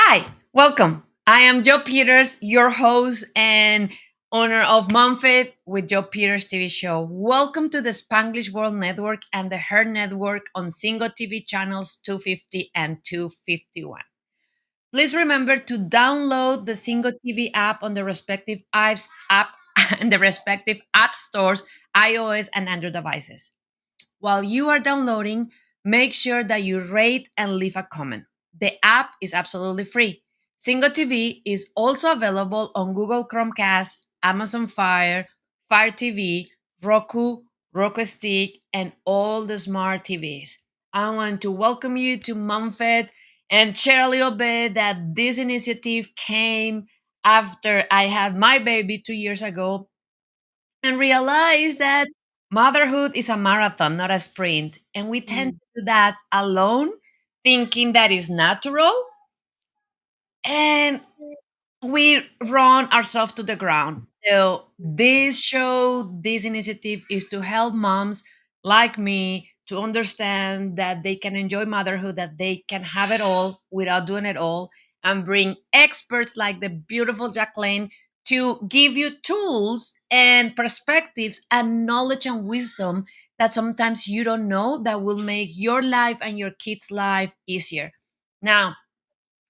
Hi, welcome. I am Joe Peters, your host and owner of MomFit with Joe Peters TV show. Welcome to the Spanglish World Network and the Her Network on Single TV channels 250 and 251. Please remember to download the Single TV app on the respective apps app and the respective app stores, iOS and Android devices. While you are downloading, make sure that you rate and leave a comment. The app is absolutely free. Single TV is also available on Google Chromecast, Amazon Fire, Fire TV, Roku, Roku Stick, and all the smart TVs. I want to welcome you to MomFit and share a little bit that this initiative came after I had my baby 2 years ago and realize that motherhood is a marathon, not a sprint. And we tend Mm, to do that alone, thinking that is natural. And we run ourselves to the ground. So this show, this initiative is to help moms like me to understand that they can enjoy motherhood, that they can have it all without doing it all, and bring experts like the beautiful Jacquelyn to give you tools and perspectives and knowledge and wisdom that sometimes you don't know that will make your life and your kids' life easier. Now,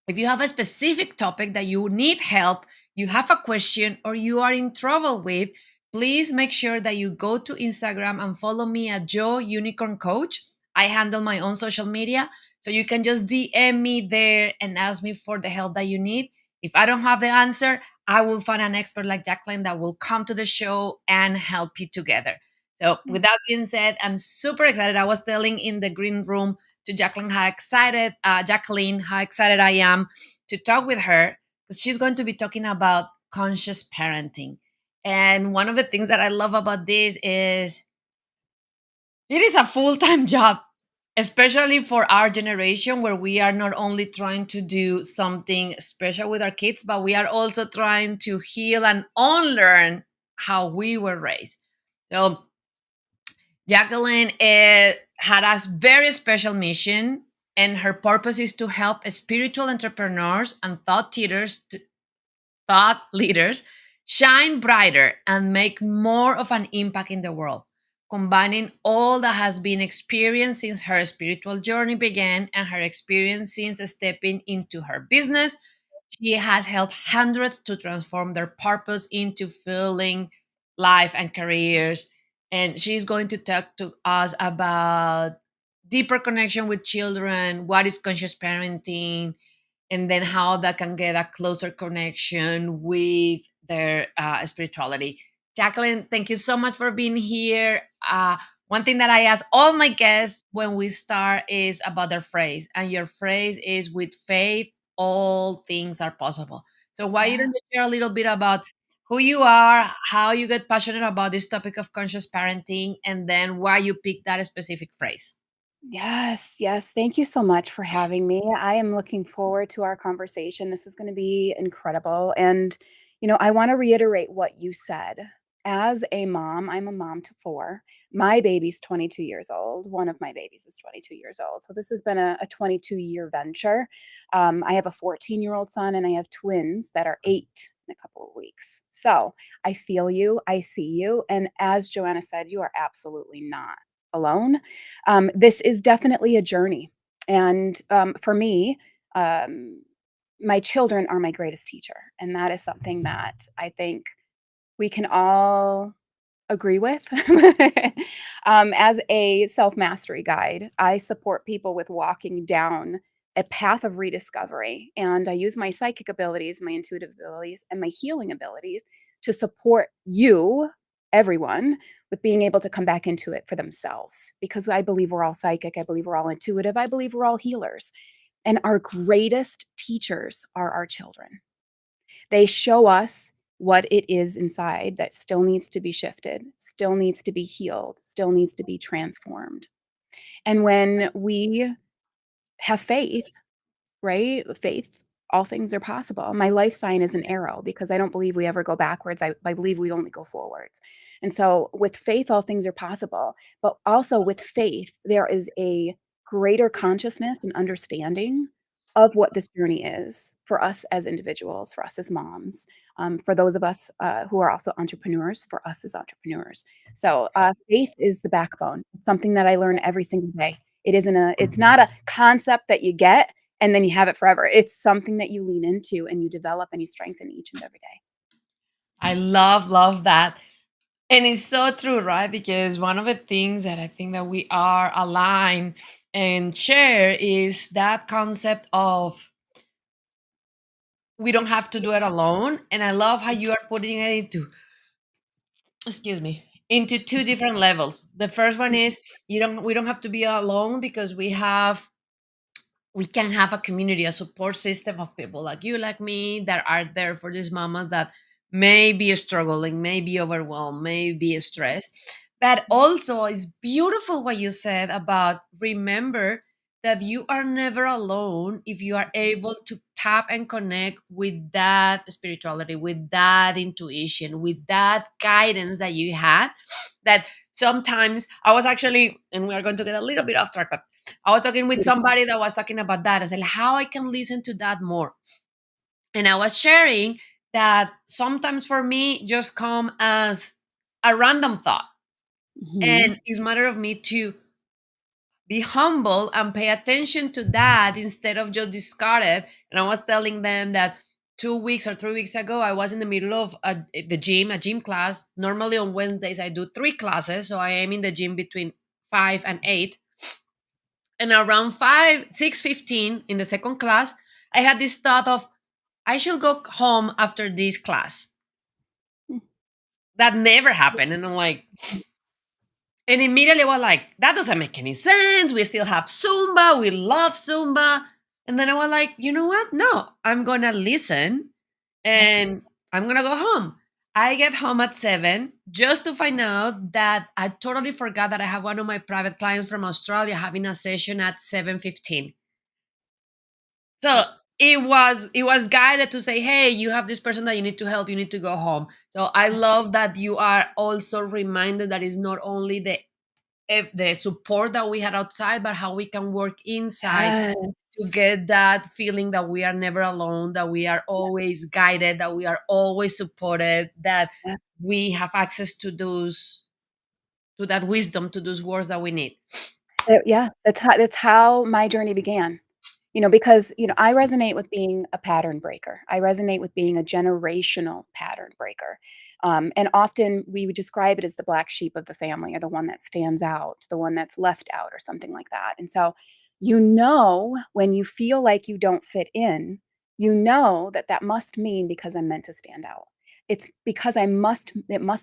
if you have a specific topic that you need help, you have a question, or you are in trouble with, please make sure that you go to Instagram and follow me at Joe Unicorn Coach. I handle my own social media, so you can just DM me there and ask me for the help that you need. If I don't have the answer, I will find an expert like Jacqueline that will come to the show and help you together. So, with mm. that being said, I'm super excited. I was telling in the green room to Jacqueline, how excited I am to talk with her because she's going to be talking about conscious parenting. And one of the things that I love about this is it is a full time job, especially for our generation where we are not only trying to do something special with our kids, but we are also trying to heal and unlearn how we were raised. So, Jacqueline had a very special mission, and her purpose is to help spiritual entrepreneurs and thought leaders shine brighter and make more of an impact in the world, combining all that has been experienced since her spiritual journey began and her experience since stepping into her business. She has helped hundreds to transform their purpose into fulfilling life and careers. And she's going to talk to us about deeper connection with children, what is conscious parenting, and then how that can get a closer connection with their spirituality. Jacqueline, thank you so much for being here. One thing that I ask all my guests when we start is about their phrase, and your phrase is with faith, all things are possible. So, why you Yeah. don't you share a little bit about who you are, how you get passionate about this topic of conscious parenting, and then why you pick that specific phrase? Yes, yes. Thank you so much for having me. I am looking forward to our conversation. This is going to be incredible. And, I want to reiterate what you said. As a mom, I'm a mom to four. My baby's 22 years old. One of my babies is 22 years old. So this has been a 22-year venture. I have a 14-year-old son and I have twins that are 8 in a couple of weeks. So I feel you. I see you. And as Joanna said, you are absolutely not alone. This is definitely a journey. And for me, um, my children are my greatest teacher. And that is something that I think we can all agree with. As a self mastery guide, I support people with walking down a path of rediscovery. And I use my psychic abilities, my intuitive abilities, and my healing abilities to support you, everyone, with being able to come back into it for themselves. Because I believe we're all psychic. I believe we're all intuitive. I believe we're all healers. And our greatest teachers are our children. They show us what it is inside that still needs to be shifted, still needs to be healed, still needs to be transformed. And when we have faith, right? Faith, all things are possible. My life sign is an arrow because I don't believe we ever go backwards. I believe we only go forwards. And so with faith, all things are possible. But also with faith, there is a greater consciousness and understanding of what this journey is for us as individuals, for us as moms, for those of us who are also entrepreneurs, for us as entrepreneurs. So faith is the backbone. It's something that I learn every single day. It's not a concept that you get and then you have it forever. It's something that you lean into and you develop and you strengthen each and every day. I love that. And it's so true, right? Because one of the things that I think that we are aligned and share is that concept of we don't have to do it alone. And I love how you are putting it into, excuse me, into two different levels. The first one is we don't have to be alone because we can have a community, a support system of people like you, like me, that are there for these mamas that may be struggling, may be overwhelmed, may be stressed. But also, it's beautiful what you said about remember that you are never alone if you are able to tap and connect with that spirituality, with that intuition, with that guidance that you had. That sometimes I was actually, and we are going to get a little bit off track, but I was talking with somebody that was talking about that. I said, how I can listen to that more. And I was sharing that sometimes for me just come as a random thought. Mhm. And it's matter of me to be humble and pay attention to that instead of just discard it. And I was telling them that 2 weeks or 3 weeks ago, I was in the middle of a gym class. Normally on Wednesdays, I do 3 classes. So I am in the gym between 5 and 8. And around 6:15 in the second class, I had this thought of I should go home after this class. That never happened. And I'm like, and immediately I was like, that doesn't make any sense. We still have Zumba. We love Zumba. And then I was like, you know what? No, I'm gonna listen Yep. and I'm gonna go home. I get home at 7 just to find out that I totally forgot that I have one of my private clients from Australia having a session at 7:15. So Yep. it was guided to say, hey, you have this person that you need to help, you need to go home. So I love that you are also reminded that it's not only the support that we had outside, but how we can work inside to Yes. get that feeling that we are never alone, that we are always guided, that we are always supported, that Yeah. we have access to that wisdom, to those words that we need. Yeah, that's how my journey began. Because, I resonate with being a pattern breaker. I resonate with being a generational pattern breaker. And often we would describe it as the black sheep of the family or the one that stands out, the one that's left out or something like that. And so, when you feel like you don't fit in, that that must mean because I'm meant to stand out. It's because it must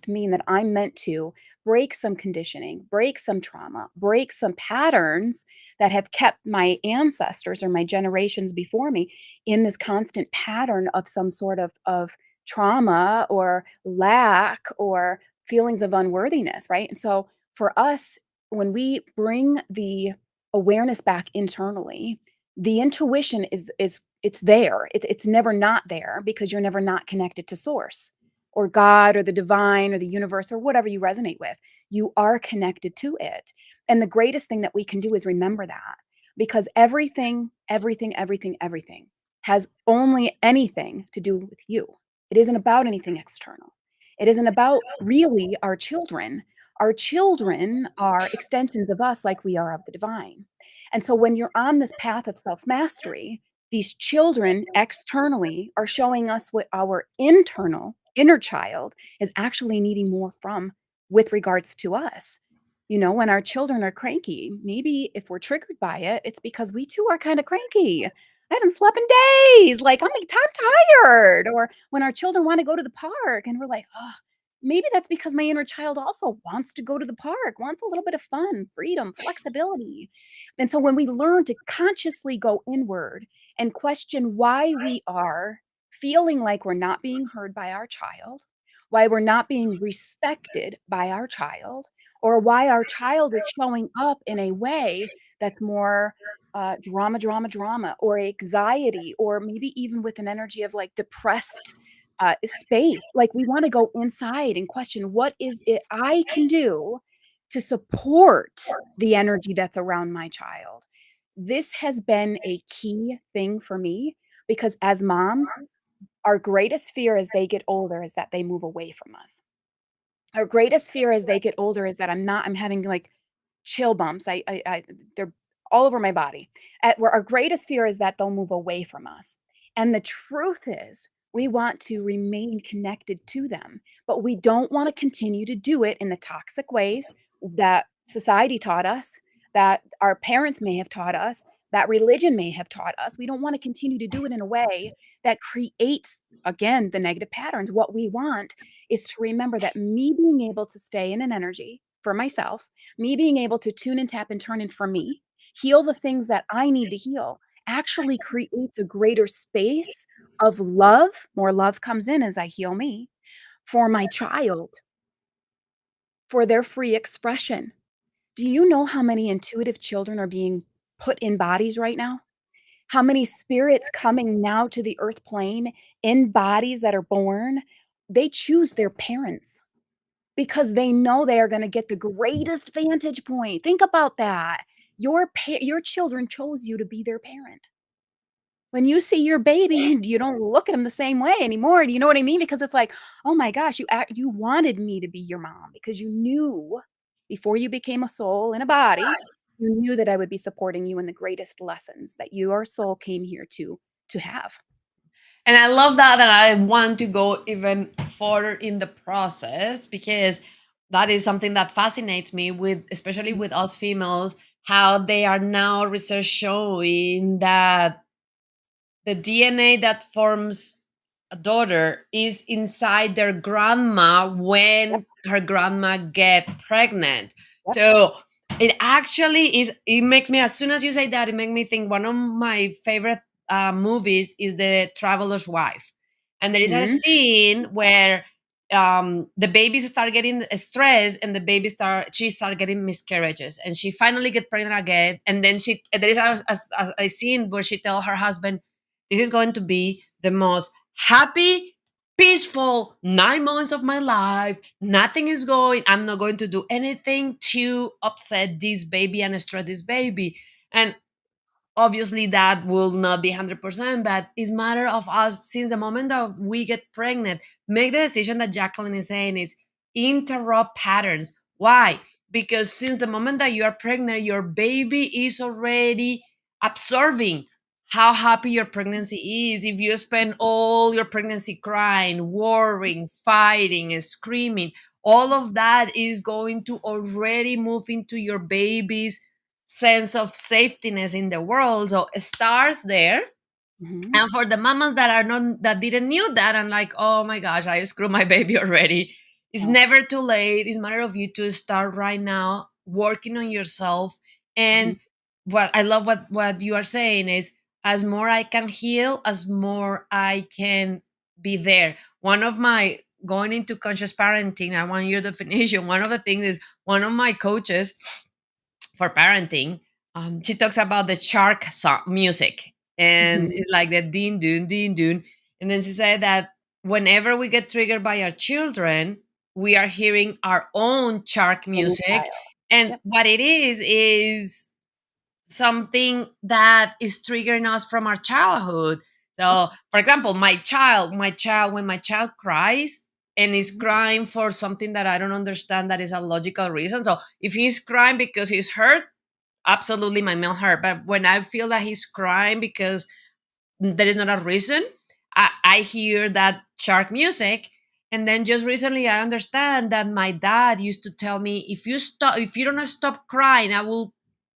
mean that I'm meant to break some conditioning, break some trauma, break some patterns that have kept my ancestors or my generations before me in this constant pattern of some sort of trauma or lack or feelings of unworthiness, right? And so for us, when we bring the awareness back internally, the intuition is it's there. It's never not there because you're never not connected to source or God or the divine or the universe or whatever you resonate with. You are connected to it. And the greatest thing that we can do is remember that because everything has only anything to do with you. It isn't about anything external. It isn't about really our children. Our children are extensions of us like we are of the divine. And so when you're on this path of self mastery, these children externally are showing us what our inner child is actually needing more from with regards to us. When our children are cranky, maybe if we're triggered by it, it's because we too are kind of cranky. I haven't slept in days. Like, I'm tired. Or when our children want to go to the park and we're like, oh, maybe that's because my inner child also wants to go to the park, wants a little bit of fun, freedom, flexibility. And so when we learn to consciously go inward and question why we are feeling like we're not being heard by our child, why we're not being respected by our child, or why our child is showing up in a way that's more drama, or anxiety, or maybe even with an energy of like depressed space. Like we want to go inside and question what is it I can do to support the energy that's around my child. This has been a key thing for me because as moms, our greatest fear as they get older is that they move away from us. Our greatest fear as they get older is that I'm having, like, chill bumps. They're all over my body. At where our greatest fear is that they'll move away from us. And the truth is, we want to remain connected to them, but we don't wanna continue to do it in the toxic ways that society taught us, that our parents may have taught us, that religion may have taught us. We don't wanna continue to do it in a way that creates, again, the negative patterns. What we want is to remember that me being able to stay in an energy for myself, me being able to tune and tap and turn in for me, heal the things that I need to heal, actually creates a greater space of love. More love comes in as I heal me for my child, for their free expression. Do you know how many intuitive children are being put in bodies right now? How many spirits coming now to the earth plane in bodies that are born? They choose their parents because they know they are gonna get the greatest vantage point. Think about that. Your children chose you to be their parent. When you see your baby, you don't look at them the same way anymore, do you know what I mean? Because it's like, "Oh my gosh, you wanted me to be your mom because you knew before you became a soul in a body, you knew that I would be supporting you in the greatest lessons that your soul came here to have." And I love that, and I want to go even further in the process because that is something that fascinates me with, especially Mhm. with us females, how they are now research showing that the DNA that forms a daughter is inside their grandma Yep, when her grandma get pregnant. yep. So it actually is. It makes me, as soon as you say that, it makes me think one of my favorite movies is The Traveler's Wife, and there is a Mhm. scene where the babies start getting stressed and the baby start getting miscarriages and she finally get pregnant again and then there is a scene where she tell her husband, this is going to be the most happy, peaceful 9 months of my life. Nothing is going, I'm not going to do anything to upset this baby and stress this baby. And obviously that will not be 100%, but it's matter of us since the moment that we get pregnant make the decision that Jacquelyn is saying is interrupt patterns. Why? Because since the moment that you are pregnant your baby is already absorbing how happy your pregnancy is. If you spend all your pregnancy crying, worrying, fighting and screaming, all of that is going to already move into your baby's sense of safetiness in the world. So it starts there. Mhm. And for the mamas that are not that didn't knew that and like, oh my gosh, I screwed my baby already. It's Yep. never too late. It's a matter of you to start right now working on yourself. Mhm. And what I love what you are saying is as more I can heal, as more I can be there. One of my going into conscious parenting, I want your definition. One of the things is one of my coaches for parenting, she talks about the shark song music, and Mhm. it's like the din dun din dun. And then she said that whenever we get triggered by our children, we are hearing our own shark Inner music, child. and Yep. what it is something that is triggering us from our childhood. Yep. So, for example, when my child cries and is Mhm. crying for something that I don't understand, that is a logical reason. So, if he's crying because he's hurt, absolutely my male hurt. But when I feel that he's crying because there is not a reason, I hear that shark music. And then just recently I understand that my dad used to tell me, if you don't stop crying, I will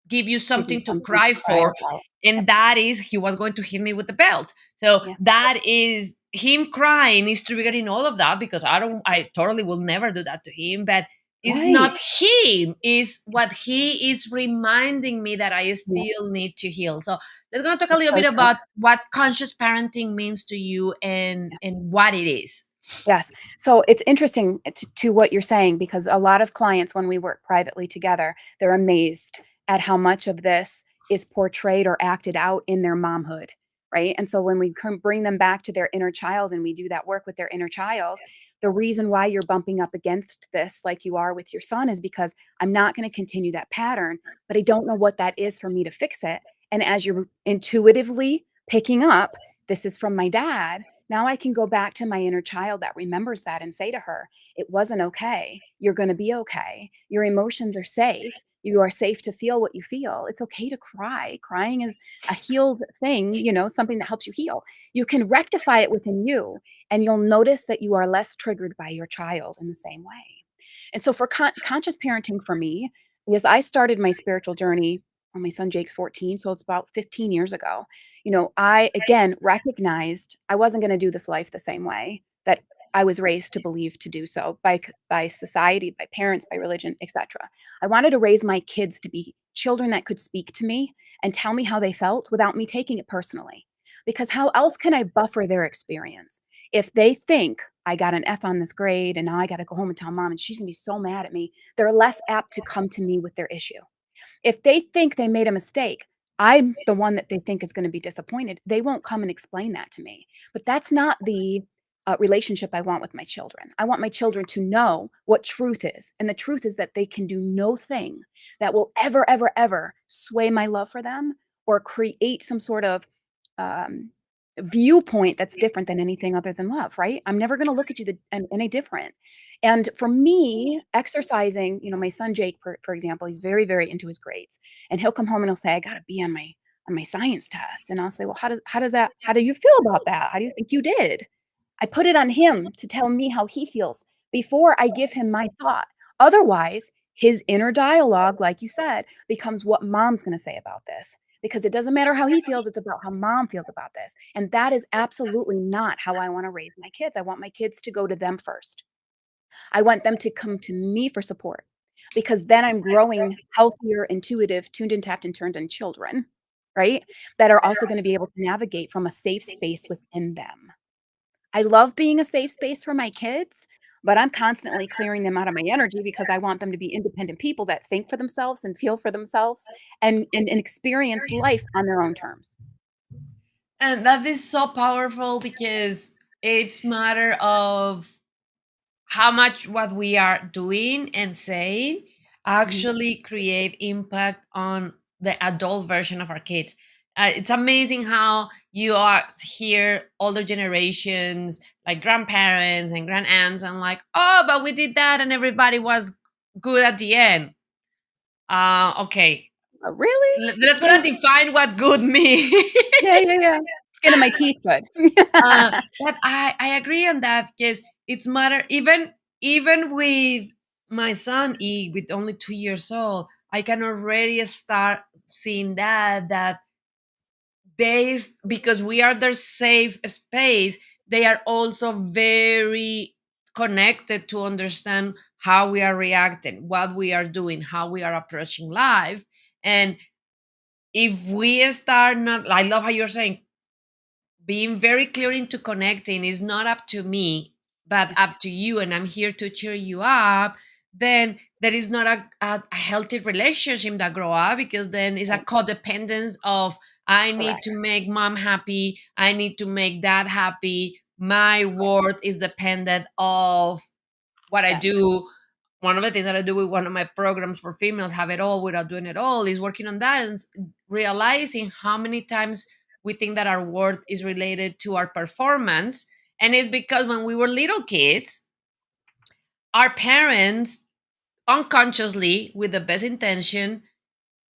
give you Give you something to something to cry cry for. about. And Yep. that is he was going to hit me with the belt. So Yeah. that is him crying is triggering all of that because I totally will never do that to him. But it's Right. not him, is what he is reminding me that I Yep. still need to heal. So let's gonna talk a It's little so bit true. about what conscious parenting means to you and what it is. Yes. So it's interesting to what you're saying because a lot of clients, when we work privately together, they're amazed at how much of this is portrayed or acted out in their momhood. Right. And so when we bring them back to their inner child and we do that work with their inner child, the reason why you're bumping up against this, like you are with your son, is because I'm not going to continue that pattern, but I don't know what that is for me to fix it. And as you're intuitively picking up, this is from my dad, now I can go back to my inner child that remembers that and say to her, it wasn't okay. You're going to be okay. Your emotions are safe. You are safe to feel what you feel. It's okay to cry. Crying is a healed thing, something that helps you heal. You can rectify it within you, and you'll notice that you are less triggered by your child in the same way. And so, for conscious parenting for me, because I started my spiritual journey when my son Jake's 14, so it's about 15 years ago. I again recognized I wasn't going to do this life the same way that I was raised to believe to do so by society, by parents, by religion, etc. I wanted to raise my kids to be children that could speak to me and tell me how they felt without me taking it personally. Because how else can I buffer their experience? If they think I got an F on this grade and now I got to go home and tell mom and she's going to be so mad at me, they're less apt to come to me with their issue. If they think they made a mistake, I'm the one that they think is going to be disappointed. They won't come and explain that to me. But that's not the relationship I want with my children. I want my children to know what truth is. And the truth is that they can do no thing that will ever, ever, ever sway my love for them or create some sort of um, viewpoint that's different than anything other than love, right? I'm never going to look at you any different. And for me, exercising, my son Jake, for example, he's very, very into his grades, and he'll come home and he'll say, "I got to be on my science test," and I'll say, "Well, how do you feel about that? How do you think you did?" I put it on him to tell me how he feels before I give him my thought. Otherwise, his inner dialogue, like you said, becomes what mom's going to say about this. Because it doesn't matter how he feels, it's about how mom feels about this. And that is absolutely not how I want to raise my kids. I want my kids to go to them first. I want them to come to me for support because then I'm growing healthier, intuitive, tuned and tapped and turned on children, right? That are also going to be able to navigate from a safe space within them. I love being a safe space for my kids, but I'm constantly clearing them out of my energy because I want them to be independent people that think for themselves and feel for themselves and experience life on their own terms. And that is so powerful because it's matter of how much what we are doing and saying Mhm. actually create impact on the adult version of our kids. It's amazing how you are hear older generations like grandparents and grandaunts and like, oh, but we did that and everybody was good at the end. Okay, Really? let's gonna Yeah. define what good means. Yeah, yeah, yeah. Skin of my teeth good. But I agree on that because it's matter even with my son with only 2 years old, I can already start seeing that they, because we are their safe space, they are also very connected to understand how we are reacting, what we are doing, how we are approaching life. And if we start not, I love how you're saying, being very clear into connecting is not up to me but Yeah, up to you, and I'm here to cheer you up, then there is not a healthy relationship that grow up, because then it's a right. codependence of, I need Correct. to make mom happy, I need to make dad happy, my worth is dependent of what I Yeah, do. One of the things that I do with one of my programs for females, Have It All Without Doing It All, is working on that and realizing how many times we think that our worth is related to our performance. And it's because when we were little kids, our parents unconsciously, with the best intention,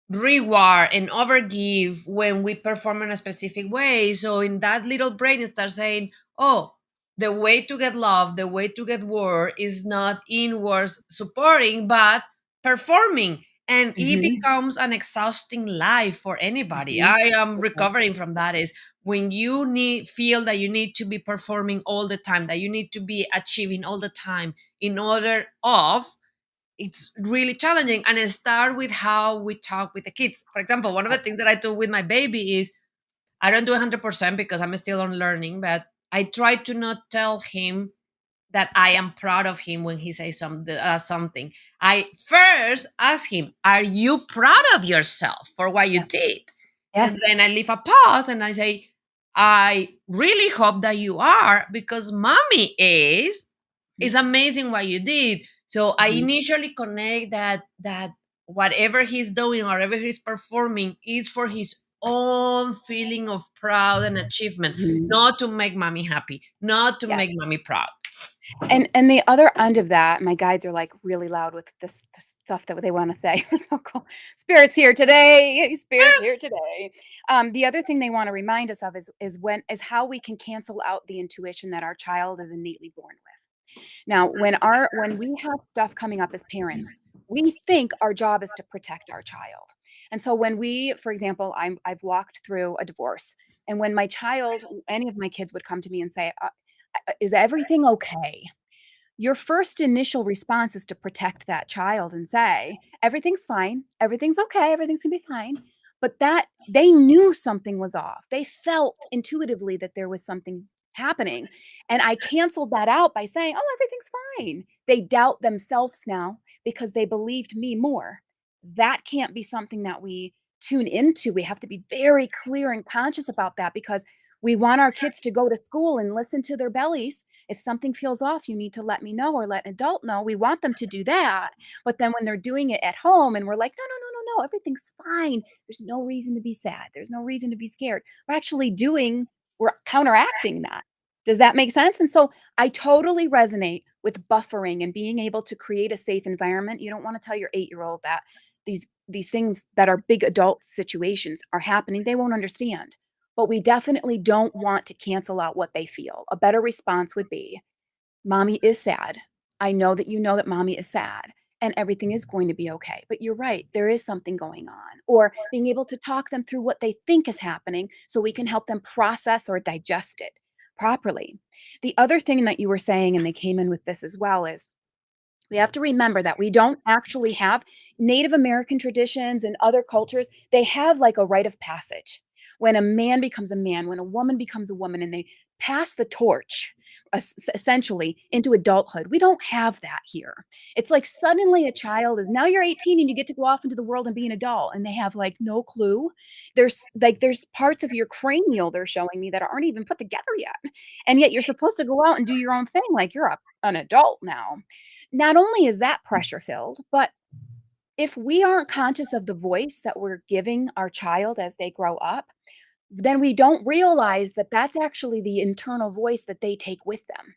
reward and overgive when we perform in a specific way. So in that little brain, it starts saying, "Oh, the way to get love, the way to get word is not inwards supporting, but performing." And it mhm, becomes an exhausting life for anybody. mhm. I am It does. recovering from that. Is when you feel that you need to be performing all the time, that you need to be achieving all the time in order of, it's really challenging. And it start with how we talk with the kids. For example, one of the Yep, things that I do with my baby is, I don't do 100% because I'm still on learning, but I try to not tell him that I am proud of him when he says something. I first ask him, "Are you proud of yourself for what you yep. did?" And Yes. then I leave a pause and I say, "I really hope that you are, because mommy is. Mhm, It's amazing what you did." So I mhm. initially connect that whatever he's doing, whatever he's performing, is for his own feeling of proud and achievement, Mhm. not to make mommy happy, not to Yeah. make mommy proud. And the other end of that, my guides are, like, really loud with this stuff that they wanna say. It's so cool. "Spirit's here today. Spirit's here today." The other thing they wanna remind us of is how we can cancel out the intuition that our child is innately born with. Now, when we have stuff coming up as parents, we think our job is to protect our child. And so when we, for example, I've walked through a divorce, and when my child, any of my kids would come to me and say, "Is everything okay?" Your first initial response is to protect that child and say, "Everything's fine. Everything's okay. Everything's gonna be fine." But that they knew something was off. They felt intuitively that there was something happening, and I canceled that out by saying, "Oh, everything's fine." They doubt themselves now because they believed me more. That can't be something that we tune into. We have to be very clear and conscious about that because we want our kids to go to school and listen to their bellies. If something feels off, you need to let me know or let an adult know. We want them to do that. But then when they're doing it at home and we're like, no, no, no, no, no, everything's fine. There's no reason to be sad. There's no reason to be scared. We're counteracting that. Does that make sense? And so I totally resonate with buffering and being able to create a safe environment. You don't want to tell your 8-year-old that these things that are big adult situations are happening. They won't understand. But we definitely don't want to cancel out what they feel. A better response would be, "Mommy is sad. I know that mommy is sad, and everything is going to be okay. But you're right, there is something going on." Or being able to talk them through what they think is happening so we can help them process or digest it properly. The other thing that you were saying, and they came in with this as well, is we have to remember that we don't actually have Native American traditions and other cultures, they have like a rite of passage. When a man becomes a man, when a woman becomes a woman, and they pass the torch essentially into adulthood. We don't have that here. It's like suddenly a child is now you're 18 and you get to go off into the world and be an adult, and they have like no clue. There's parts of your cranial they're showing me that aren't even put together yet. And yet you're supposed to go out and do your own thing like you're an adult now. Not only is that pressure filled, but if we aren't conscious of the voice that we're giving our child as they grow up, then we don't realize that that's actually the internal voice that they take with them.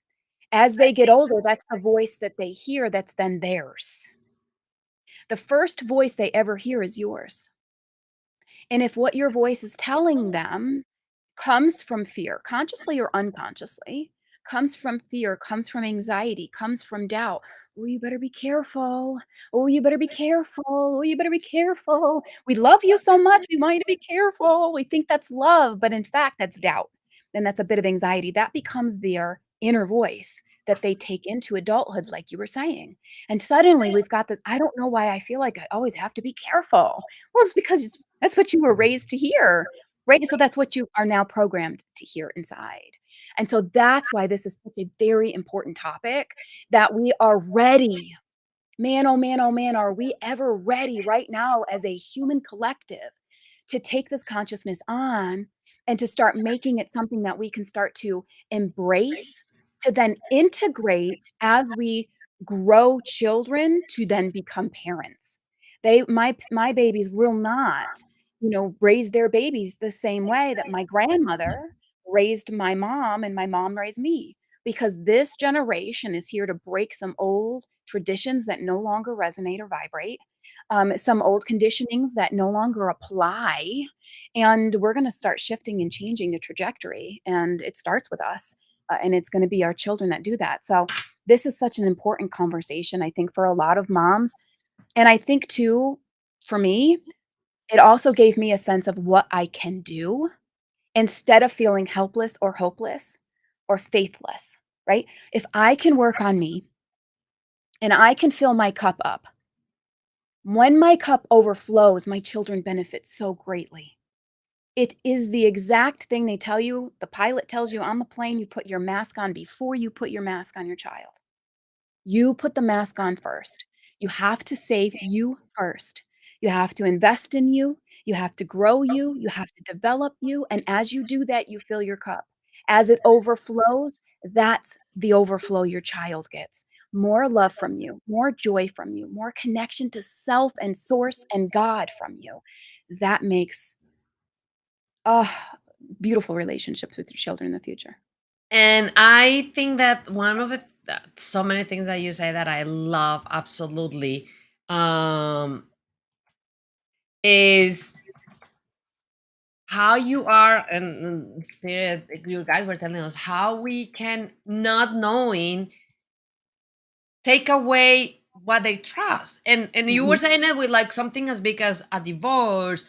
As they get older, that's the voice that they hear that's then theirs. The first voice they ever hear is yours. And if what your voice is telling them comes from fear, consciously or unconsciously, comes from fear, comes from anxiety, comes from doubt. "Oh, you better be careful. Oh, you better be careful. Oh, you better be careful. We love you so much. We want you to be careful." We think that's love, but in fact, that's doubt. And that's a bit of anxiety. That becomes their inner voice that they take into adulthood, like you were saying. And suddenly we've got this, "I don't know why I feel like I always have to be careful." Well, it's because that's what you were raised to hear. Right? And so that's what you are now programmed to hear inside. And so that's why this is such a very important topic that we are ready. Man, oh man, oh man, are we ever ready right now as a human collective to take this consciousness on and to start making it something that we can start to embrace, to then integrate as we grow children to then become parents. My babies will not, raise their babies the same way that my grandmother raised my mom and my mom raised me, because this generation is here to break some old traditions that no longer resonate or vibrate, some old conditionings that no longer apply, and we're going to start shifting and changing the trajectory. And it starts with us, and it's going to be our children that do that. So, this is such an important conversation, I think, for a lot of moms. And I think, too, for me, it also gave me a sense of what I can do instead of feeling helpless or hopeless or faithless, right? If I can work on me and I can fill my cup up, when my cup overflows, my children benefit so greatly. It is the exact thing they tell you. The pilot tells you on the plane, you put your mask on before you put your mask on your child. You put the mask on first. You have to save you first. You have to invest in you. You have to grow you. You have to develop you. And as you do that, you fill your cup. As it overflows, that's the overflow your child gets. More love from you, more joy from you, more connection to self and source and God from you. That makes Oh, beautiful relationships with your children in the future. And I think that one of the so many things that you say that I love absolutely um, is how you are, and Spirit, you guys were telling us how we can, not knowing, take away what they trust. And you were Mhm. saying it with like something as big as a divorce.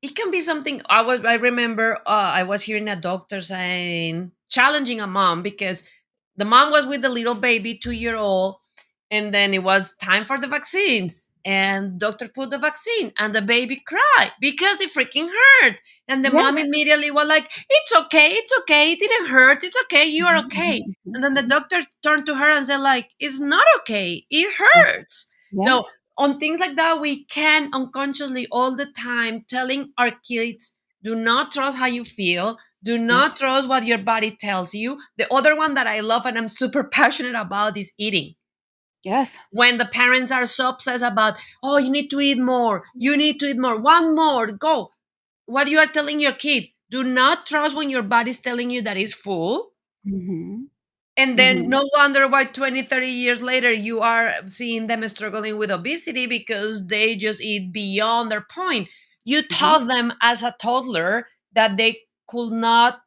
It can be something. I remember I was hearing a doctor saying, challenging a mom, because the mom was with the little baby, 2 year old, and then it was time for the vaccines, and doctor put the vaccine and the baby cried because it freaking hurt, and the Yeah. mom immediately was like, it's okay, it didn't hurt, it's okay, you are Mhm, okay. mhm, mhm, And then the mhm. doctor turned to her and said like, it's not okay, it Yeah. hurts. So Yes. on things like that, we can unconsciously all the time telling our kids, do not trust how you feel, do Yes. not trust what your body tells you. The other one that I love and I'm super passionate about is eating. Yes. When the parents are so obsessed about, oh, you need to eat more, you need to eat more, one more, go. What you are telling your kid, do not trust when your body's telling you that it's full. Mhm. And then Mhm. no wonder why 20, 30 years later you are seeing them struggling with obesity, because they just eat beyond their point. You Mhm. taught them as a toddler that they could not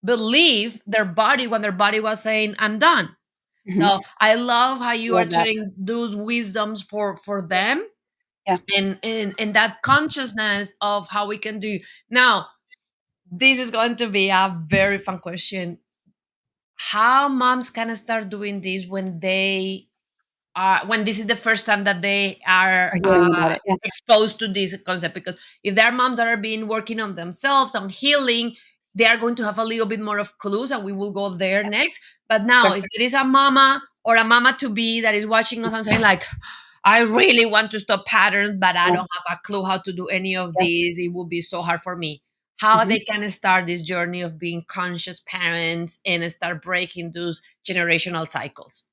believe their body when their body was saying, I'm done. Mhm. So I love how you are Love that. sharing those wisdoms for them, Yeah. and that consciousness of how we can do. Now, this is going to be a very fun question. How moms can start doing this when they when this is the first time that they are Are hearing about it. Yeah. exposed to this concept, because if there are moms that are being working on themselves, on healing, they are going to have a little bit more of clues, and we will go there Yeah. next. But now, Sure. if there is a mama or a mama to be that is watching us and saying like, I really want to stop patterns, but I Yeah. don't have a clue how to do any of Yeah. these, it will be so hard for me. How Mhm. they can start this journey of being conscious parents and start breaking those generational cycles.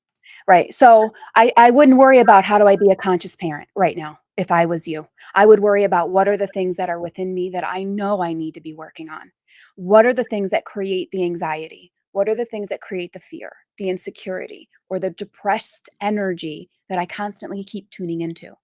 Right. So I wouldn't worry about how do I be a conscious parent right now if I was you. I would worry about what are the things that are within me that I know I need to be working on. What are the things that create the anxiety? What are the things that create the fear, the insecurity, or the depressed energy that I constantly keep tuning into?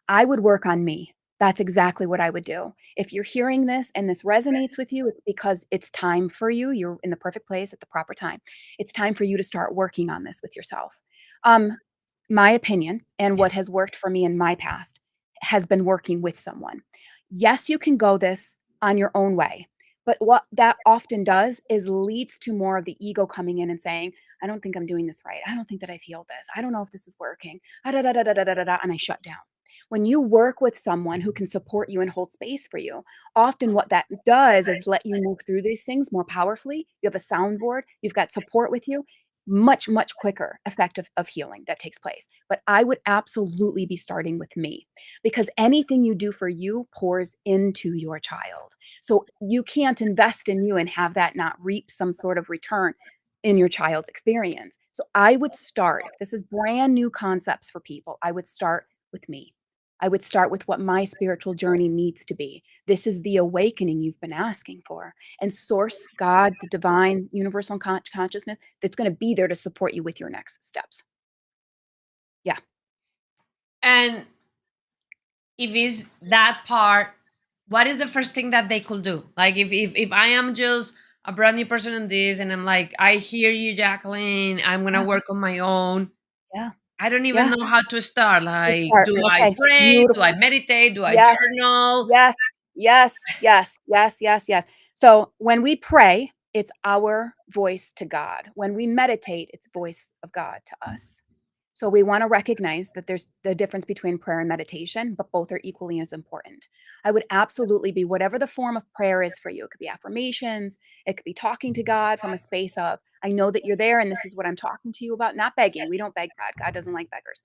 I would work on me. That's exactly what I would do. If you're hearing this and this resonates with you, it's because it's time for you. You're in the perfect place at the proper time. It's time for you to start working on this with yourself. Um, my opinion and Yeah. what has worked for me in my past has been working with someone. Yes, you can go this on your own way, but what that often does is leads to more of the ego coming in and saying, I don't think I'm doing this right. I don't think that I feel this. I don't know if this is working. Ah, da, da, da, da, da, da, da, da, and I shut down. When you work with someone who can support you and hold space for you, often what that does is let you move through these things more powerfully. You have a soundboard, you've got support with you, much, much quicker effect of healing that takes place. But I would absolutely be starting with me because anything you do for you pours into your child. So you can't invest in you and have that not reap some sort of return in your child's experience. So I would start, if this is brand new concepts for people, I would start with me. I would start with what my spiritual journey needs to be. This is the awakening you've been asking for. And source, God, the divine, universal consciousness, that's going to be there to support you with your next steps. Yeah. And if it's that part, what is the first thing that they could do? Like if I am just a brand new person in this and I'm like, I hear you, Jacqueline, I'm gonna Yeah. work on my own. Yeah. I don't even Yeah. know how to start. To Like, start. do I Okay. pray? Do I Beautiful. meditate? Do I Yes. journal? Yes. Yes. Yes. Yes. Yes. Yes. So when we pray, it's our voice to God. When we meditate, it's voice of God to us. So we want to recognize that there's the difference between prayer and meditation, but both are equally as important. I would absolutely be whatever the form of prayer is for you. It could be affirmations, it could be talking to God from a space of, I know that you're there and this is what I'm talking to you about, not begging. We don't beg God. God doesn't like beggars.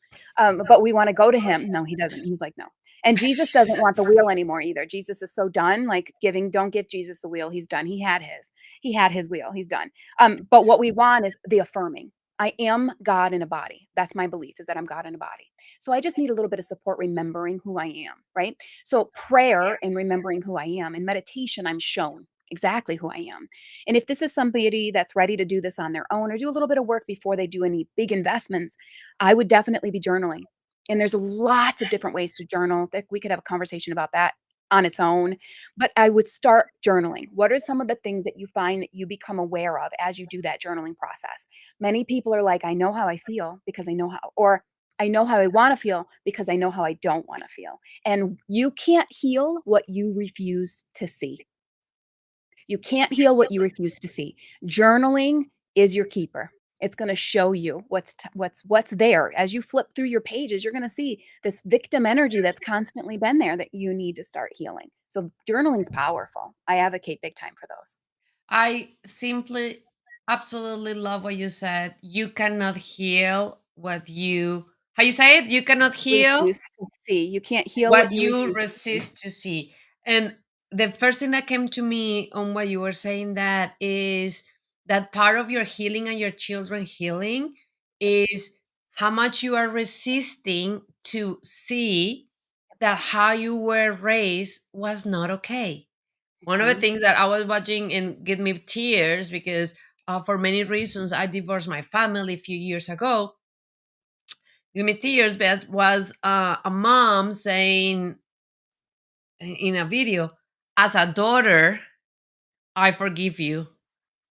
But we want to go to him. No, he doesn't. He's like, no. And Jesus doesn't want the wheel anymore either. Jesus is so done, like giving, don't give Jesus the wheel. He's done. He had his wheel. He's done. But what we want is the affirming. I am God in a body. That's my belief, is that I'm God in a body. So I just need a little bit of support remembering who I am, right? So prayer and remembering who I am, and meditation, I'm shown exactly who I am. And if this is somebody that's ready to do this on their own or do a little bit of work before they do any big investments, I would definitely be journaling. And there's lots of different ways to journal. That we could have a conversation about that on its own, but I would start journaling. What are some of the things that you find that you become aware of as you do that journaling process? Many people are like, I know how I feel because I know how, or I know how I want to feel because I know how I don't want to feel. And you can't heal what you refuse to see. You can't heal what you refuse to see. Journaling is your keeper. It's going to show you what's there. As you flip through your pages, you're going to see this victim energy that's constantly been there that you need to start healing. So journaling's powerful. I advocate big time for those. I simply absolutely love what you said. You cannot heal what you, how you say it? You cannot heal Refuse to see. You can't heal what what you you refuse to see. resist to see. And the first thing that came to me on what you were saying, that is that part of your healing and your children healing is how much you are resisting to see that how you were raised was not okay. One of the Mhm. things that I was watching and get me tears because for many reasons I divorced my family a few years ago. Give me tears best was a mom saying in a video, as a daughter, I forgive you.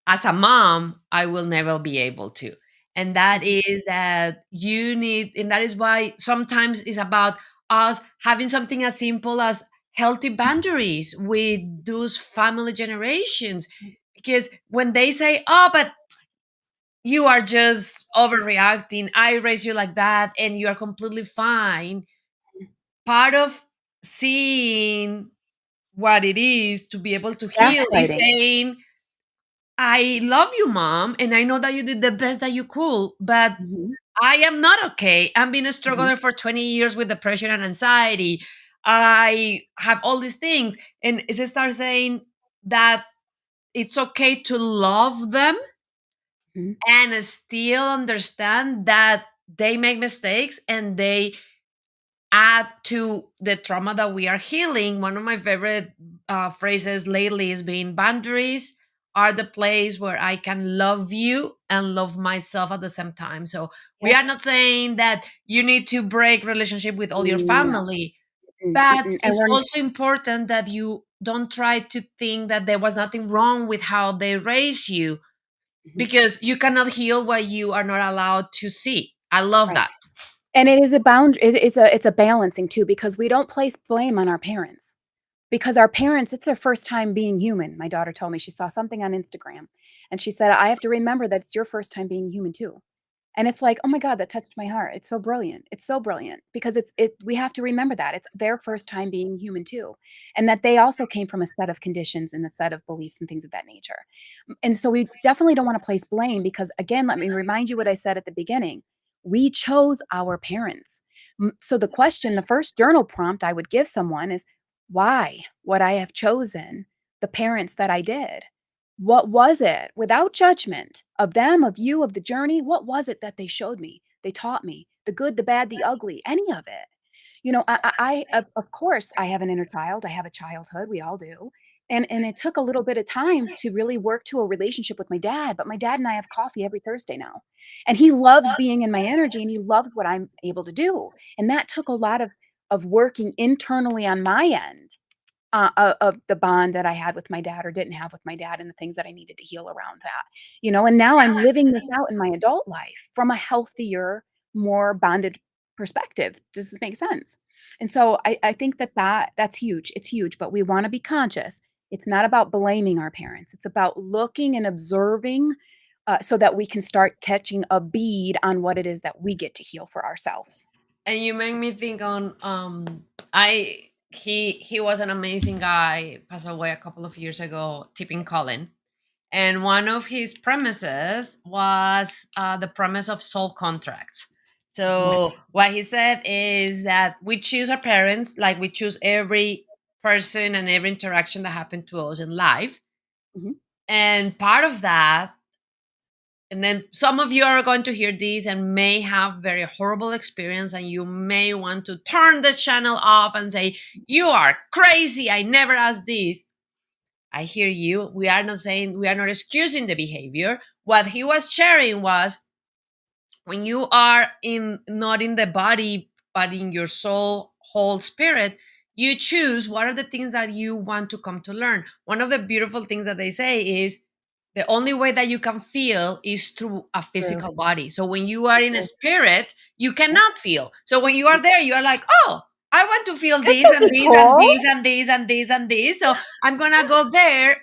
As a mom, I will never be able to. And that Mhm. is that you need, and that is why sometimes it's about us having something as simple as healthy boundaries with those family generations. Because when they say, oh, but you are just overreacting, I raised you like that, and you are completely fine. Part of seeing what it is to be able to It's heal is gaslighting. saying, I love you, mom, and I know that you did the best that you could, but Mhm. I am not okay. I've been a Mhm. struggler for 20 years with depression and anxiety. I have all these things. And it starts saying that it's okay to love them Mhm. and still understand that they make mistakes and they add to the trauma that we are healing. One of my favorite phrases lately is being boundaries are the place where I can love you and love myself at the same time. So we are Yes. not saying that you need to break relationship with all your No. family, Mm, but mm-mm, and it's we're also important that you don't try to think that there was nothing wrong with how they raised you, mhm, because you cannot heal what you are not allowed to see. I love right. that. And it is a bound it's a balancing too because we don't place blame on our parents. Because our parents, it's their first time being human. My daughter told me she saw something on Instagram, and she said, "I have to remember that it's your first time being human too." And it's like, "Oh my god, that touched my heart." It's so brilliant. It's so brilliant because we have to remember that. It's their first time being human too, and that they also came from a set of conditions and a set of beliefs and things of that nature. And so we definitely don't wanna place blame because, again, let me remind you what I said at the beginning. We chose our parents. So the first journal prompt I would give someone is, why would I have chosen the parents that I did? What was it, without judgment of them, of you, of the journey? What was it that they showed me? They taught me the good, the bad, the ugly, any of it. Of course, I have an inner child. I have a childhood. We all do. And it took a little bit of time to really work to a relationship with my dad. But my dad and I have coffee every Thursday now. And he loves being in my energy and he loves what I'm able to do. And that took a lot of working internally on my end of the bond that I had with my dad or didn't have with my dad and the things that I needed to heal around that, and now I'm living this out in my adult life from a healthier, more bonded perspective. Does this make sense? And so I think that's huge. It's huge, but we want to be conscious. It's not about blaming our parents. It's about looking and observing so that we can start catching a bead on what it is that we get to heal for ourselves. And you make me think on I he was an amazing guy, passed away a couple of years ago, Tipping Colin. And one of his premises was the premise of soul contracts. Yes. So what he said is that we choose our parents like we choose every person and every interaction that happened to us in life. Mhm. And part of that And then some of you are going to hear this and may have very horrible experience, and you may want to turn the channel off and say, you are crazy, I never asked this. I hear you. We are not saying, we are not excusing the behavior. What he was sharing was, when you are in, not in the body but in your soul, whole spirit, you choose what are the things that you want to come to learn. One of the beautiful things that they say is, the only way that you can feel is through a True. physical body. So when you are So in a true. spirit, you Yep. cannot feel. So when you are there, you are like, oh, I want to feel This this will and be this and cool. this and this and this and this. So I'm gonna go there,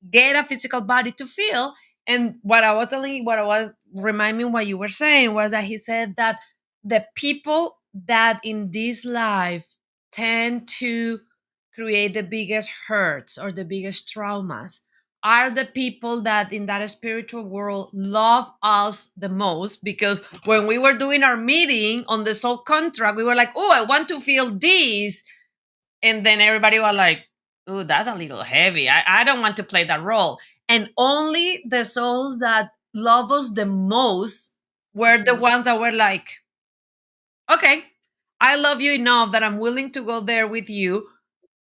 get a physical body to feel. And what I was telling, what I was reminding what you were saying was that he said that the people that in this life tend to create the biggest hurts or the biggest traumas are the people that in that spiritual world love us the most, because when we were doing our meeting on the soul contract, we were like, oh, I want to feel this. And then everybody was like, oh, that's a little heavy. I don't want to play that role. And only the souls that love us the most were the Mhm. ones that were like, okay, I love you enough that I'm willing to go there with you,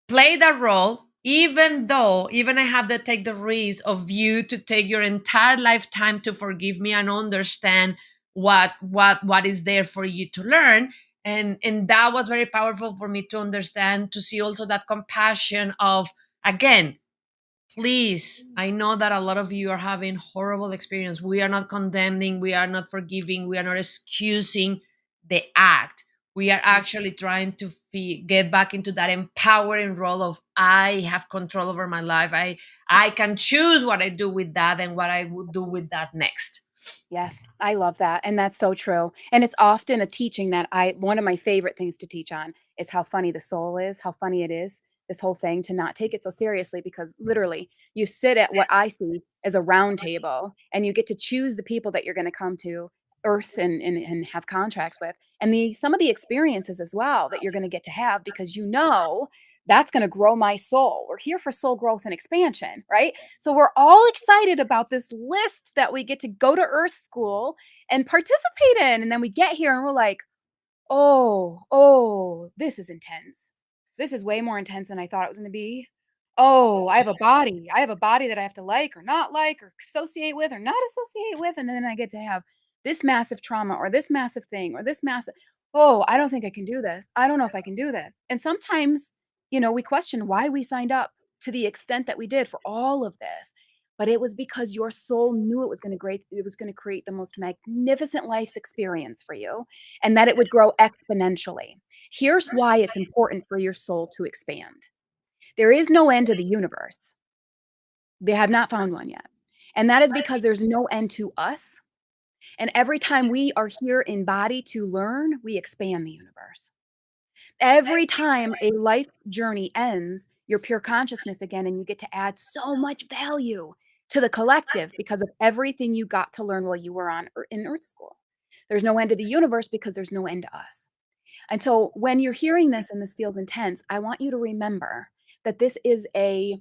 play that role, even though, even I have to take the risk of you to take your entire lifetime to forgive me and understand what is there for you to learn. And that was very powerful for me to understand, to see also that compassion of, again, please, I know that a lot of you are having horrible experience. We are not condemning, we are not forgiving, we are not excusing the act. We are actually trying to get back into that empowering role of, I have control over my life. I can choose what I do with that and what I would do with that next. Yes, I love that, and that's so true, and it's often a teaching that I one of my favorite things to teach on is how funny the soul is, how funny it is, this whole thing, to not take it so seriously, because literally, you sit at what I see as a round table, and you get to choose the people that you're gonna come to Earth and have contracts with, and some of the experiences as well that you're gonna get to have, because you know that's gonna grow my soul. We're here for soul growth and expansion, right? So we're all excited about this list that we get to go to Earth School and participate in. And then we get here and we're like, oh, this is intense. This is way more intense than I thought it was going to be. Oh, I have a body. I have a body that I have to like or not like or associate with or not associate with. And then I get to have this massive trauma or this massive thing or this massive, oh, I don't think I can do this. I don't know if I can do this. And sometimes, we question why we signed up to the extent that we did for all of this. But it was because your soul knew it was going to create the most magnificent life's experience for you, and that it would grow exponentially. Here's why it's important for your soul to expand. There is no end to the universe. They have not found one yet. And that is because there's no end to us. And every time we are here in body to learn, we expand the universe. Every time a life journey ends, you're pure consciousness again, and you get to add so much value to the collective because of everything you got to learn while you were in Earth School. There's no end to the universe because there's no end to us. And so when you're hearing this and this feels intense, I want you to remember that this is a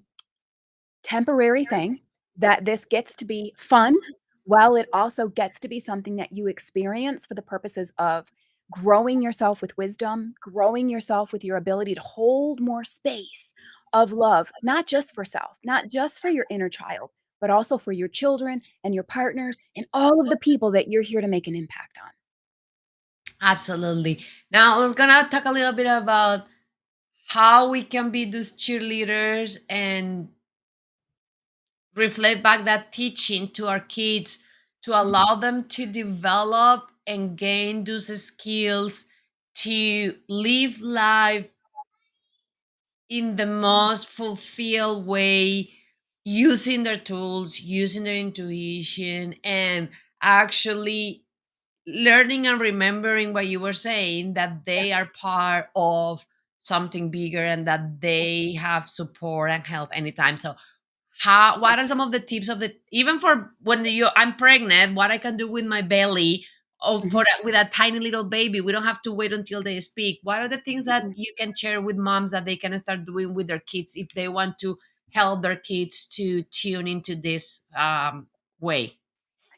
temporary thing, that this gets to be fun, while it also gets to be something that you experience for the purposes of growing yourself with wisdom, growing yourself with your ability to hold more space of love, not just for self, not just for your inner child, but also for your children and your partners and all of the people that you're here to make an impact on. Absolutely. Now, I was gonna talk a little bit about how we can be those cheerleaders and reflect back that teaching to our kids, to Mhm. allow them to develop and gain those skills to live life in the most fulfilled way, using their tools, using their intuition, and actually learning and remembering what you were saying, that Yeah. they are part of something bigger and that they have support and help anytime. So how, Yeah. what are some of the tips of the, even for when I'm pregnant, what I can do with my belly, or Mhm. with a tiny little baby, we don't have to wait until they speak. What are the things that Mhm. you can share with moms that they can start doing with their kids if they want to help their kids to tune into this way?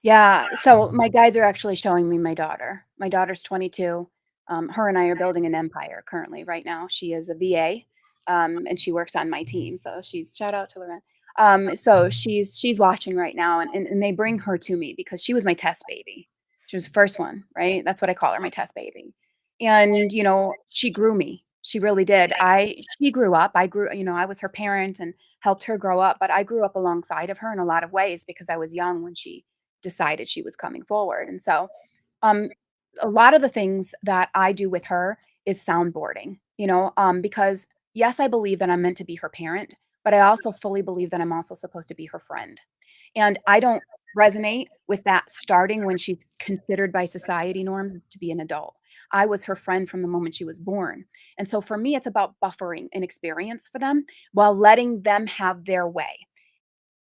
Yeah, so my guides are actually showing me my daughter. My daughter's 22. Her and I are building an empire currently right now. She is a VA, and she works on my team. So she's shout out to Loren. So she's watching right now, and they bring her to me because she was my test baby. She was the first one, right? That's what I call her, my test baby. And she grew me. She really did. She grew up. I grew, I was her parent and helped her grow up, but I grew up alongside of her in a lot of ways because I was young when she decided she was coming forward. And so, um, a lot of the things that I do with her is soundboarding, because yes, I believe that I'm meant to be her parent, but I also fully believe that I'm also supposed to be her friend. And I don't resonate with that starting when she's considered by society norms to be an adult. I was her friend from the moment she was born. And so for me, it's about buffering an experience for them while letting them have their way.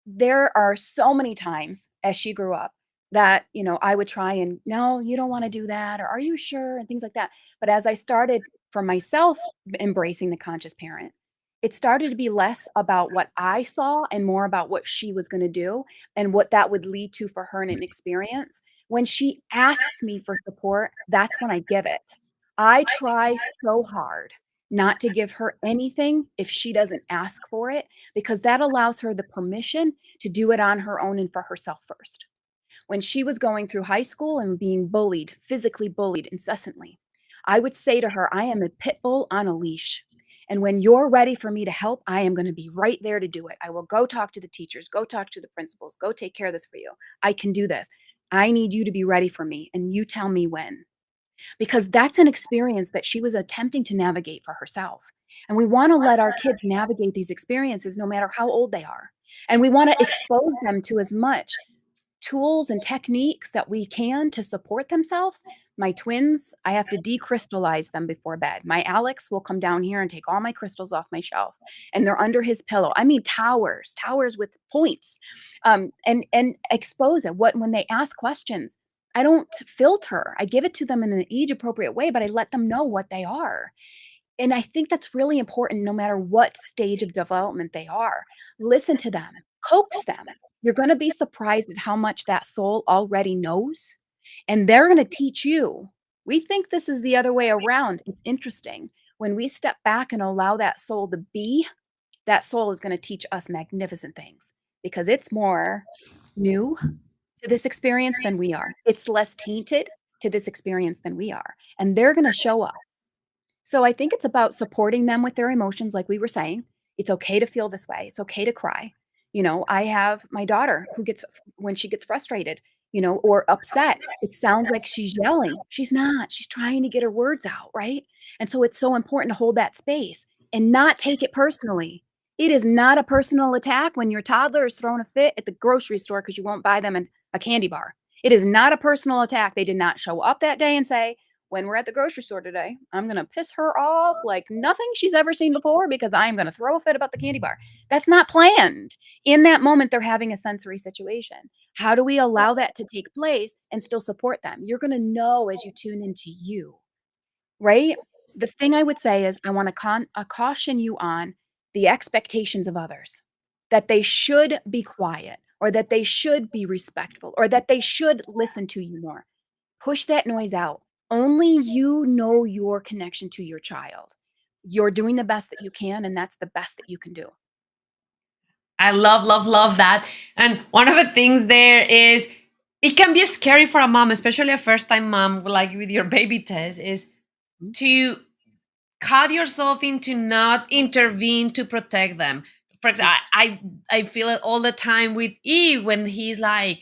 There are so many times as she grew up that, I would try and, "No, you don't wanna do that," or, "Are you sure?" and things like that. But as I started for myself embracing the conscious parent, it started to be less about what I saw and more about what she was gonna do and what that would lead to for her in an experience. When she asks me for support, that's when I give it. I try so hard not to give her anything if she doesn't ask for it because that allows her the permission to do it on her own and for herself first. When she was going through high school and being bullied, physically bullied incessantly, I would say to her, I am a pit bull on a leash. And when you're ready for me to help, I am going to be right there to do it. I will go talk to the teachers, go talk to the principals, go take care of this for you. I can do this. I need you to be ready for me, and you tell me when because that's an experience that she was attempting to navigate for herself. And we want to let our kids navigate these experiences no matter how old they are. And we want to expose them to as much tools and techniques that we can to support themselves. My twins, I have to decrystallize them before bed. My Alex will come down here and take all my crystals off my shelf, and they're under his pillow. I mean, towers with points, and expose it. What when they ask questions, I don't filter. I give it to them in an age appropriate way, but I let them know what they are. And I think that's really important no matter what stage of development they are. Listen to them, coax them. You're going to be surprised at how much that soul already knows, and they're going to teach you. We think this is the other way around. It's interesting. When we step back and allow that soul to be, that soul is going to teach us magnificent things because it's more new to this experience than we are. It's less tainted to this experience than we are. And they're going to show us. So I think it's about supporting them with their emotions, like we were saying. It's okay to feel this way. It's okay to cry. I have my daughter who gets, when she gets frustrated, or upset, it sounds like she's yelling. She's not. She's trying to get her words out, right? And so it's so important to hold that space and not take it personally. It is not a personal attack when your toddler is throwing a fit at the grocery store because you won't buy them a candy bar. It is not a personal attack. They did not show up that day and say, when we're at the grocery store today, I'm going to piss her off like nothing she's ever seen before because I'm going to throw a fit about the candy bar. That's not planned. In that moment, they're having a sensory situation. How do we allow that to take place and still support them? You're going to know as you tune into you, right? The thing I would say is I want to caution you on the expectations of others that they should be quiet or that they should be respectful or that they should listen to you more. Push that noise out. Only you know your connection to your child. You're doing the best that you can, and that's the best that you can do. I love, love, love that. And one of the things there is it can be scary for a mom, especially a first time mom, like with your baby test, is Mhm. to cut yourself into not intervene to protect them. For Yeah. example, I feel it all the time with Eve when he's right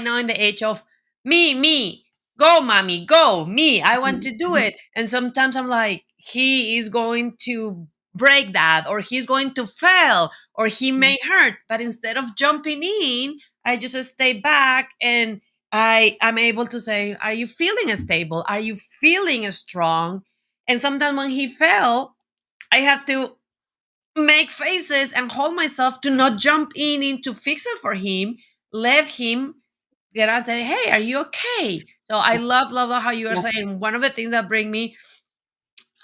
now in the age of me, go mommy, go me. I want Mhm. to do Mhm. it, and sometimes I'm like he is going to break that, or he's going to fail, or he Mhm. may hurt. But instead of jumping in, I just stay back and I am able to say, "Are you feeling stable? Are you feeling strong?" And sometimes when he fell, I had to make faces and hold myself to not jump in to fix it for him. Let him get out and say, "Hey, are you okay?" So I Yeah. love, love, love how you are Yeah. saying. One of the things that bring me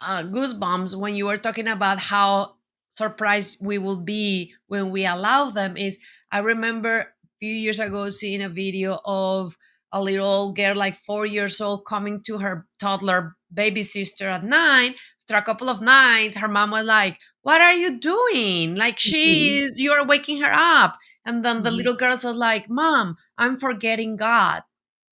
goosebumps when you were talking about how surprised we will be when we allow them is I remember few years ago seeing a video of a little girl like 4 years old coming to her toddler baby sister at night. After a couple of nights, her mom was like, "What are you doing? Like Mhm. you're waking her up." And then the Mhm. little girl says like, "Mom, I'm forgetting God.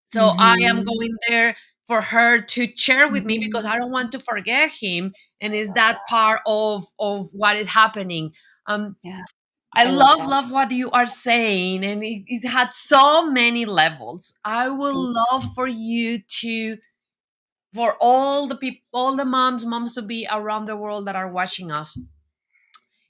So I am Mhm. going there for her to share with me because Mhm. I don't want to forget him." And is that part of what is happening? Yeah, I I love love that. love what you are saying, and it had so many levels. I would Thank love for you to, for all the people, all the moms to be around the world that are watching us,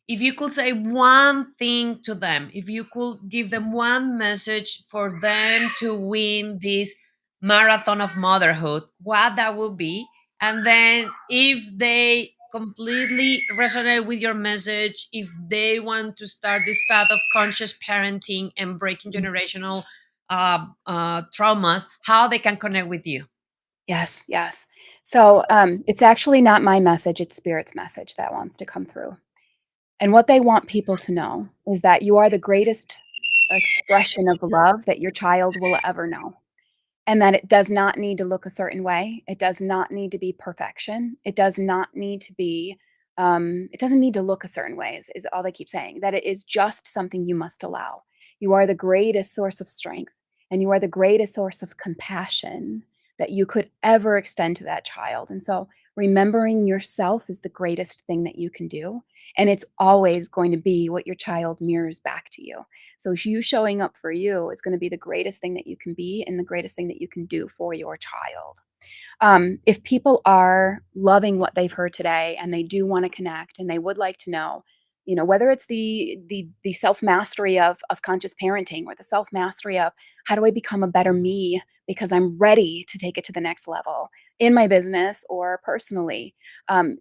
if you could say one thing to them, if you could give them one message for them to win this marathon of motherhood, what that would be. And then if they completely resonate with your message, if they want to start this path of conscious parenting and breaking you. generational traumas, how they can connect with you. Yes, yes. So, it's actually not my message, it's Spirit's message that wants to come through. And what they want people to know is that you are the greatest expression of love that your child will ever know. And that it does not need to look a certain way. It does not need to be perfection. It does not need to be, it doesn't need to look a certain way, is all they keep saying. That it is just something you must allow. You are the greatest source of strength, and you are the greatest source of compassion that you could ever extend to that child. And so, remembering yourself is the greatest thing that you can do. And it's always going to be what your child mirrors back to you. So you showing up for you is going to be the greatest thing that you can be and the greatest thing that you can do for your child. If people are loving what they've heard today and they do want to connect and they would like to know, whether it's the self mastery of conscious parenting or the self mastery of how do I become a better me because I'm ready to take it to the next level in my business or personally,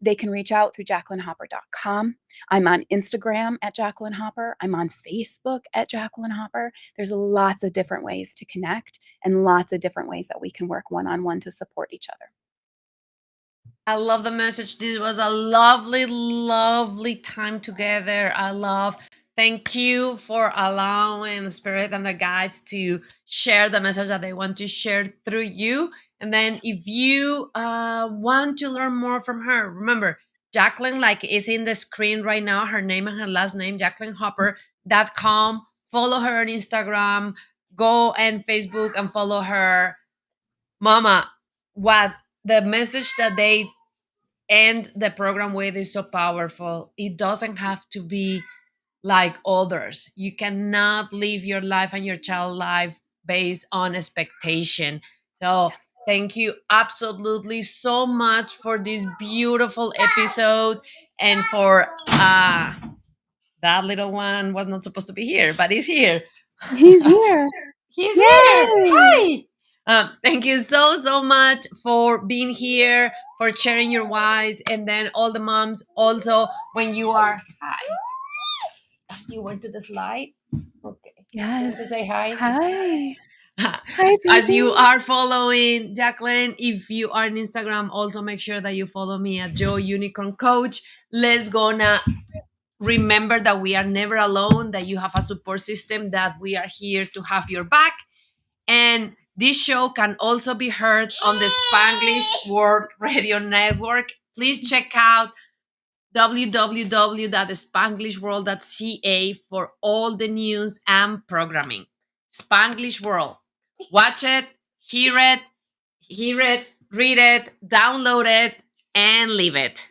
they can reach out through jacquelynhopper.com. I'm on Instagram at Jacquelyn Hopper. I'm on Facebook at Jacquelyn Hopper. There's lots of different ways to connect and lots of different ways that we can work one on one to support each other. I love the message. This was a lovely, lovely time together. I love. Thank you for allowing the spirit and the guides to share the message that they want to share through you. And then, if you want to learn more from her, remember Jacquelyn, like is in the screen right now. Her name and her last name, JacquelynHopper.com. Follow her on Instagram. Go and Facebook and follow her. Mama, what the message that they and the program with is so powerful. It doesn't have to be like others. You cannot live your life and your child life based on expectation. So Yeah. thank you absolutely so much for this beautiful episode, and for that little one was not supposed to be here, but he's here. He's here. He's here. Yay! Hi. Thank you so, so much for being here, for sharing your whys, and then all the moms also when you are. Hi. You went to the slide? Okay. You want to say Yes. hi? Hi. Hi, As you baby. are following Jacquelyn, if you are on Instagram, also make sure that you follow me at Joe Unicorn Coach. Let's gonna remember that we are never alone, that you have a support system, that we are here to have your back. And this show can also be heard on the Spanglish World Radio Network. Please check out www.spanglishworld.ca for all the news and programming. Spanglish World. Watch it, hear it, read it, download it, and leave it.